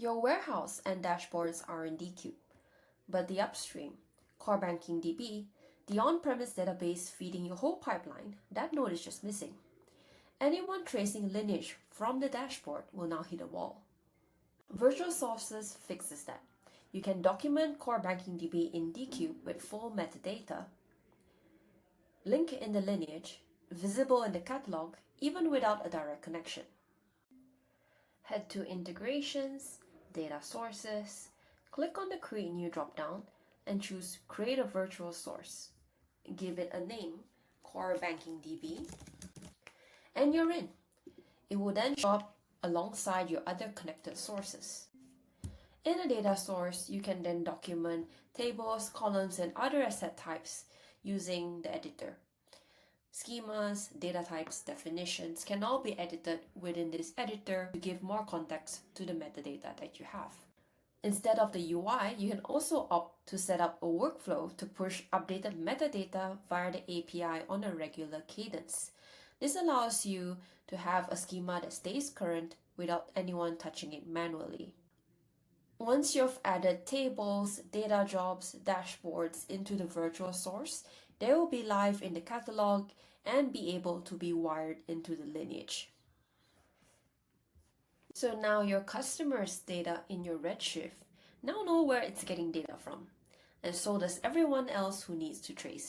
Your warehouse and dashboards are in Decube, but the upstream, core banking DB, the on-premise database feeding your whole pipeline, that node is just missing. Anyone tracing lineage from the dashboard will now hit a wall. Virtual Sources fixes that. You can document core banking DB in Decube with full metadata, link in the lineage, visible in the catalog, even without a direct connection. Head to Integrations, Data Sources, click on the Create New dropdown and choose Create a Virtual Source. Give it a name, Core Banking DB, and you're in. It will then show up alongside your other connected sources. In a data source, you can then document tables, columns, and other asset types using the editor. Schemas, data types, definitions can all be edited within this editor to give more context to the metadata that you have. Instead of the UI, you can also opt to set up a workflow to push updated metadata via the API on a regular cadence. This allows you to have a schema that stays current without anyone touching it manually. Once you've added tables, data jobs, dashboards into the virtual source, they will be live in the catalog and be able to be wired into the lineage. So now your customers' data in your Redshift now know where it's getting data from, and so does everyone else who needs to trace it.